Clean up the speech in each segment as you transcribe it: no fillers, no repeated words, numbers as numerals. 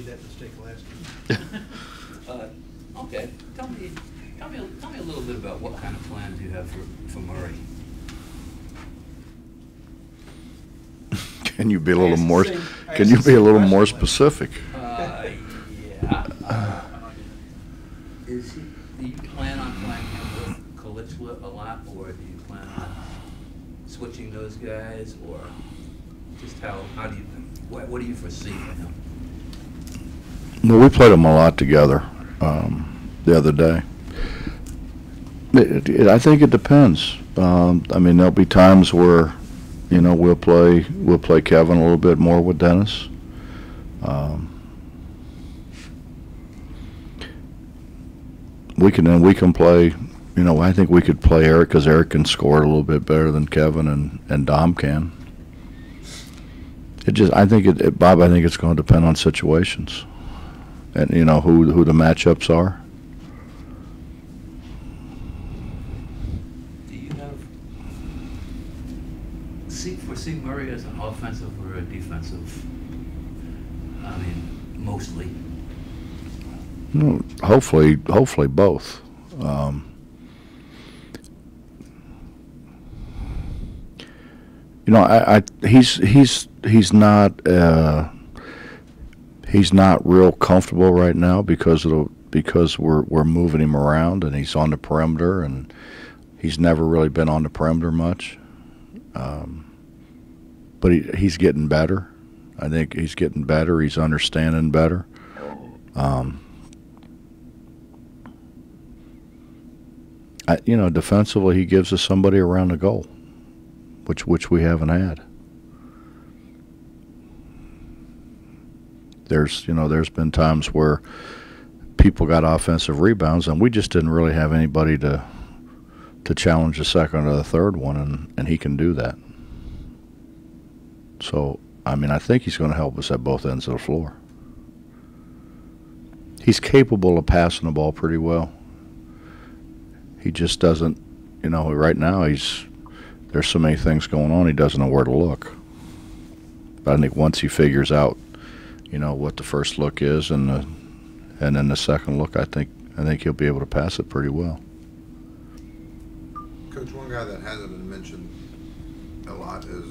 that mistake last time. Okay, tell me a little bit about what kind of plans you have for Murray. Can you be a little more? Can you be a little more specific? Yeah. Do you plan on playing him with Kalichla a lot, or do you plan on switching those guys, or just how do you? What do you foresee for him? Well, we played them a lot together the other day. I think it depends. I mean, there'll be times where, you know, we'll play Kevin a little bit more with Dennis. We can play. You know, I think we could play Eric because Eric can score a little bit better than Kevin and Dom can. Bob, I think it's going to depend on situations, and you know who the matchups are. Do you foresee Murray as an offensive or a defensive? I mean, mostly. No, hopefully both. You know, he's not real comfortable right now because we're moving him around and he's on the perimeter, and he's never really been on the perimeter much. But he's getting better. I think he's getting better. He's understanding better. You know, defensively, he gives us somebody around the goal, which we haven't had. There's been times where people got offensive rebounds, and we just didn't really have anybody to challenge the second or the third one, and he can do that. So, I mean, I think he's going to help us at both ends of the floor. He's capable of passing the ball pretty well. He just doesn't, you know, right now there's so many things going on, he doesn't know where to look. But I think once he figures out, you know, what the first look is and then the second look, I think he'll be able to pass it pretty well. Coach, one guy that hasn't been mentioned a lot is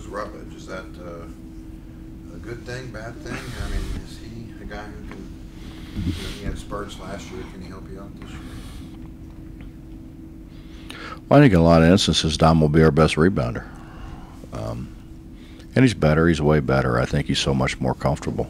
Rutledge. Is that a good thing, bad thing? I mean, is he a guy who can? You know, he had spurts last year. Can he help you out this year? Well, I think in a lot of instances, Dom will be our best rebounder. And he's better. He's way better. I think he's so much more comfortable.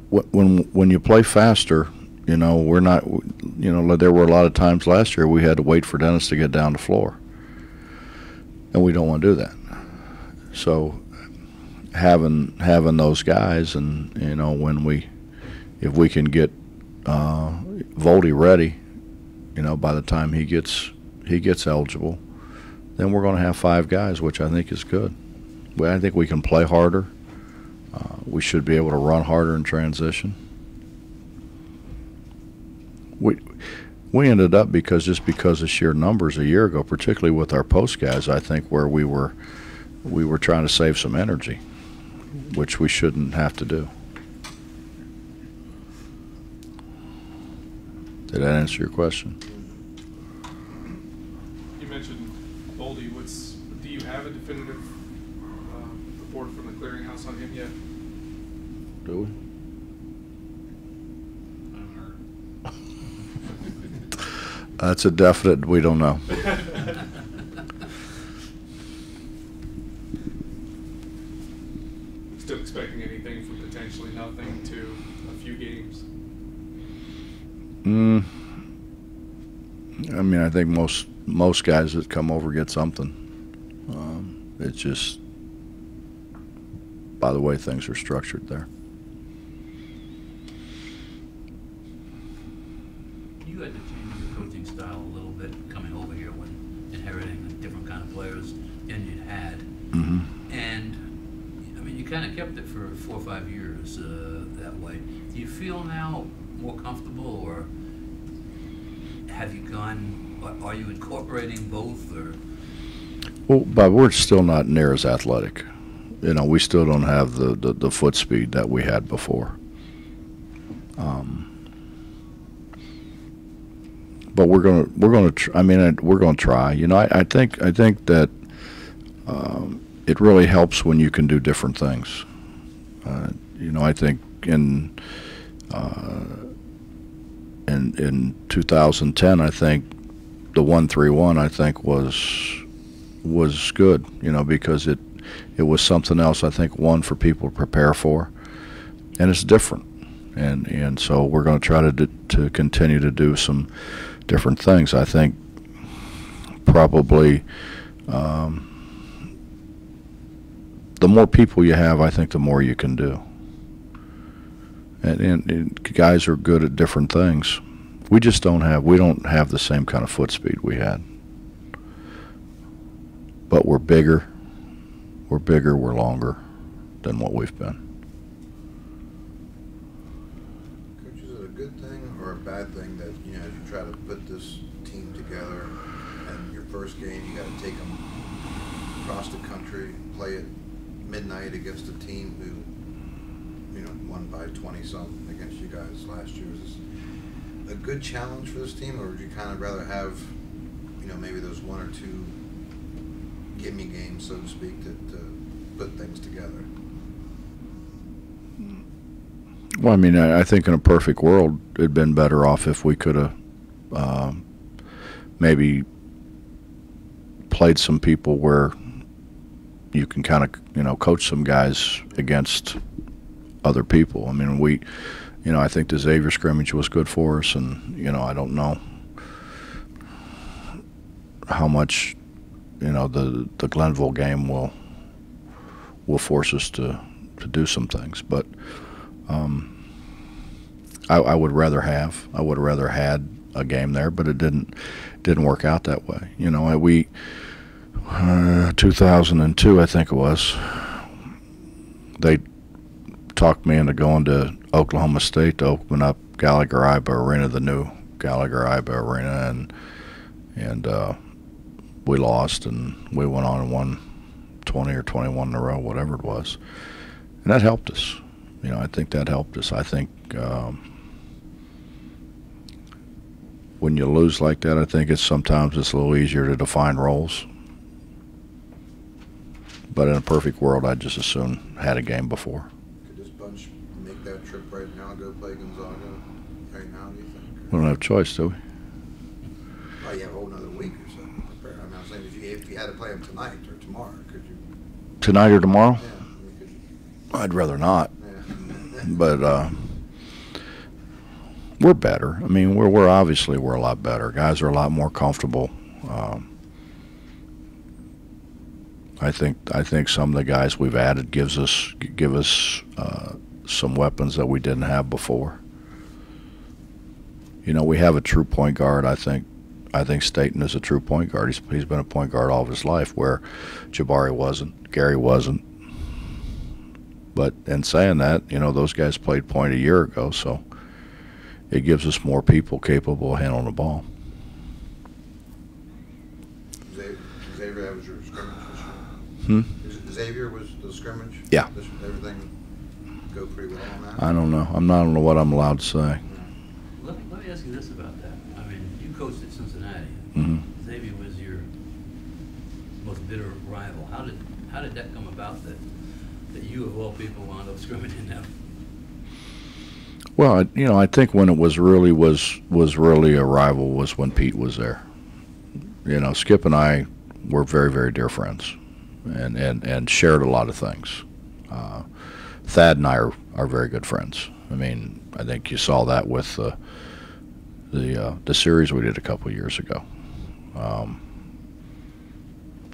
When you play faster, you know, we're not, you know, there were a lot of times last year we had to wait for Dennis to get down the floor. And we don't want to do that. So having those guys, and, you know, if we can get Voldy ready, you know, by the time he gets eligible, then we're going to have 5 guys, which I think is good. I think we can play harder. We should be able to run harder in transition. We ended up because of sheer numbers a year ago, particularly with our post guys, I think where we were trying to save some energy, which we shouldn't have to do. Did that answer your question? You mentioned Boldy. Do you have a definitive report from the clearinghouse on him yet? Do we? That's a definite. We don't know. Still expecting anything from potentially nothing to a few games? I mean, I think most guys that come over get something. It's just by the way things are structured there. You had to change your coaching style a little bit coming over here when inheriting the different kind of players than you had. Mm-hmm. And I mean, you kind of kept it for 4 or 5 years that way. Do you feel now more comfortable, or have you gone? Are you incorporating both, or? Well, but we're still not near as athletic. You know, we still don't have the foot speed that we had before. But we're gonna we're gonna try. You know, I think that it really helps when you can do different things. You know, I think in 2010, I think the 1-3-1 I think was good. You know, because it was something else, I think, one for people to prepare for, and it's different. And so we're going to try to continue to do some different things. I think probably the more people you have, I think the more you can do. And guys are good at different things. We just don't have the same kind of foot speed we had. But we're bigger, we're longer than what we've been. Coach, is it a good thing or a bad thing that, you know, as you try to put this team together, and your first game you got to take them across the country, play at midnight against a team who, you know, won by 20-something against you guys last year? Is this a good challenge for this team, or would you kind of rather have, you know, maybe those one or two gimme games, so to speak, to put things together? Well, I mean, I think in a perfect world, it'd been better off if we could have maybe played some people where you can kind of, you know, coach some guys against other people. I mean, you know, I think the Xavier scrimmage was good for us, and, you know, I don't know how much, you know, the Glenville game will force us to do some things, but I would rather had a game there, but it didn't work out that way. You know, 2002, I think it was, they talked me into going to Oklahoma State to open up Gallagher-Iba Arena, the new Gallagher-Iba Arena, and we lost, and we went on and won 20 or 21 in a row, whatever it was, and that helped us. You know, I think that helped us. I think when you lose like that, I think sometimes it's a little easier to define roles. But in a perfect world, I'd just as soon had a game before. Could this bunch make that trip right now, go play Gonzaga right now, do you think? We don't have a choice, do we? Well, you have a whole another week or so to prepare. I mean, I'm saying if you had to play them tonight or tomorrow, could you? Tonight or tomorrow? Yeah, I mean, could you? I'd rather not. Yeah. But we're better. I mean, we're obviously a lot better. Guys are a lot more comfortable. I think some of the guys we've added give us some weapons that we didn't have before. You know, we have a true point guard. I think Staten is a true point guard. He's been a point guard all of his life, where Jabari wasn't, Gary wasn't. But in saying that, you know, those guys played point a year ago, so it gives us more people capable of handling the ball. Xavier, that was your scrimmage this year? Xavier was the scrimmage? Yeah. Everything go pretty well on that? I don't know. I don't know what I'm allowed to say. Let me ask you this about that. I mean, you coached at Cincinnati. Mm-hmm. Xavier was your most bitter rival. How did that come about that you of all people wound up scrimmaging them? Well, you know, I think when it was really a rival was when Pete was there. You know, Skip and I were very, very dear friends, and shared a lot of things. Thad and I are very good friends. I mean, I think you saw that with the series we did a couple of years ago.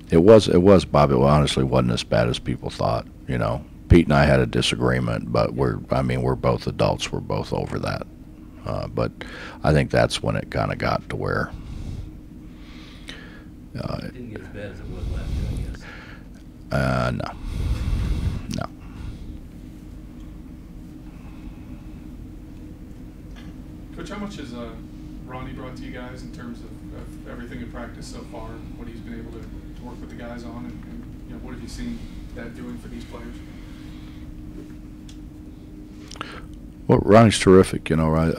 It was Bob. It honestly wasn't as bad as people thought. You know, Pete and I had a disagreement, but we're both adults. We're both over that. But I think that's when it kind of got to where. It didn't get as bad as it was last year, I guess. No. Coach, how much is Ronnie brought to you guys in terms of everything in practice so far, what he's been able to work with the guys on, and you know, what have you seen that doing for these players? Well, Ronnie's terrific, you know, right?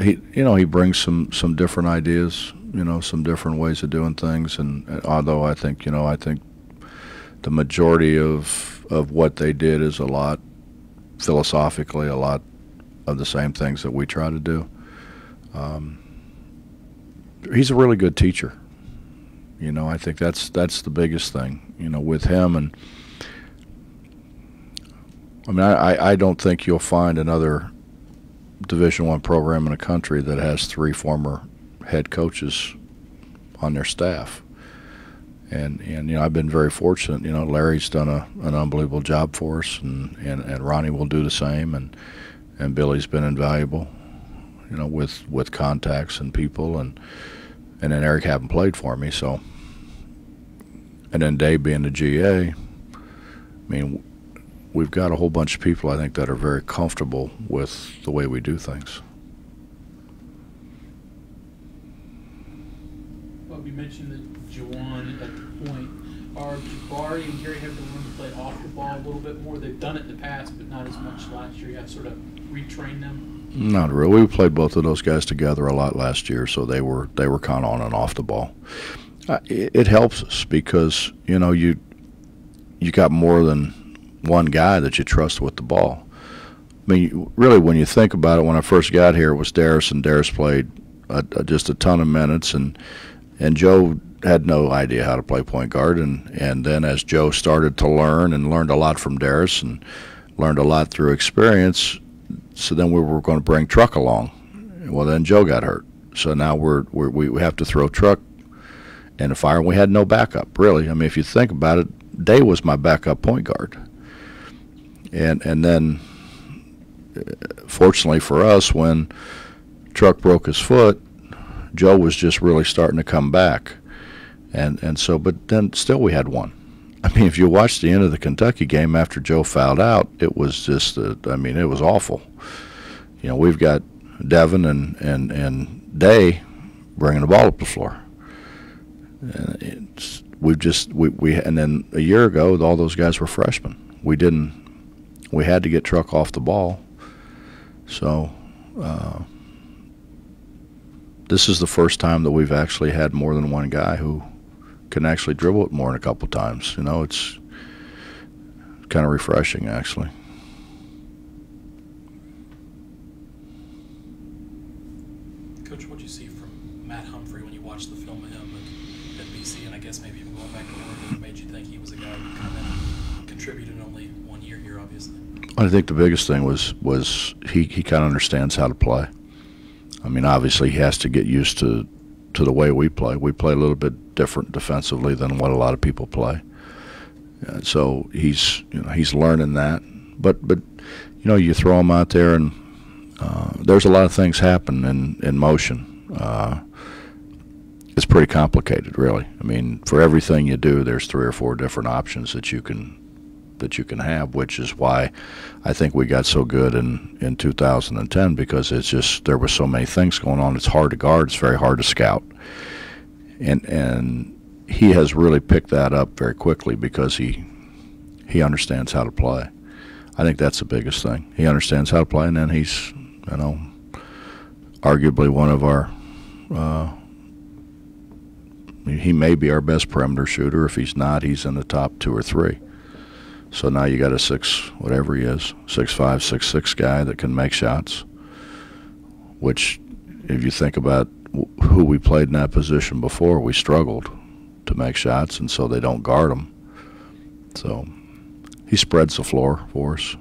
He brings some different ideas, you know, some different ways of doing things, and although I think the majority of what they did is a lot philosophically, a lot of the same things that we try to do. He's a really good teacher. You know, I think that's the biggest thing, you know, with him. And I mean, I don't think you'll find another Division I program in the country that has 3 former head coaches on their staff. And you know, I've been very fortunate. You know, Larry's done an unbelievable job for us, and Ronnie will do the same, and Billy's been invaluable, you know, with contacts and people, and then Eric haven't played for me, so. And then Dave being the GA, I mean, we've got a whole bunch of people, I think, that are very comfortable with the way we do things. Bob, you mentioned that Juwan at the point. Are Jabari and Gary having to learn to play off the ball a little bit more? They've done it in the past, but not as much last year. You have to sort of retrain them? Not really. We played both of those guys together a lot last year, so they were kind of on and off the ball. It helps us because, you know, you got more than one guy that you trust with the ball. I mean, really, when you think about it, when I first got here, it was Darius, and Darius played just a ton of minutes, and Joe had no idea how to play point guard, and then as Joe started to learn and learned a lot from Darius and learned a lot through experience, so then we were going to bring Truck along. Well, then Joe got hurt, so now we have to throw Truck in the fire, and we had no backup, really. I mean, if you think about it, Day was my backup point guard. And then, fortunately for us, when Truck broke his foot, Joe was just really starting to come back. And so, but then still we had one. I mean, if you watch the end of the Kentucky game after Joe fouled out, it was just, I mean, it was awful. You know, we've got Devin and Day bringing the ball up the floor. And and then a year ago, all those guys were freshmen. We had to get Truck off the ball. So this is the first time that we've actually had more than one guy who can actually dribble it more than a couple times. You know, it's kind of refreshing, actually. Coach, what did you see from Matt Humphrey when you watched the film of him at BC, and I guess maybe even going back to Oregon, that made you think he was a guy who kind of contributed in only 1 year here, obviously? I think the biggest thing was he kind of understands how to play. I mean, obviously he has to get used to the way we play. We play a little bit different defensively than what a lot of people play. So he's learning that. But you know, you throw him out there, and there's a lot of things happen in motion. It's pretty complicated, really. I mean, for everything you do, there's 3 or 4 different options that you can have, which is why I think we got so good in 2010, because it's just, there were so many things going on. It's hard to guard. It's very hard to scout. And he has really picked that up very quickly because he understands how to play. I think that's the biggest thing. He understands how to play, and then he's, you know, arguably one of our he may be our best perimeter shooter. If he's not, he's in the top 2 or 3. So now you got a 6'5", 6'6" guy that can make shots, which, if you think about who we played in that position before, we struggled to make shots, and so they don't guard them. So he spreads the floor for us.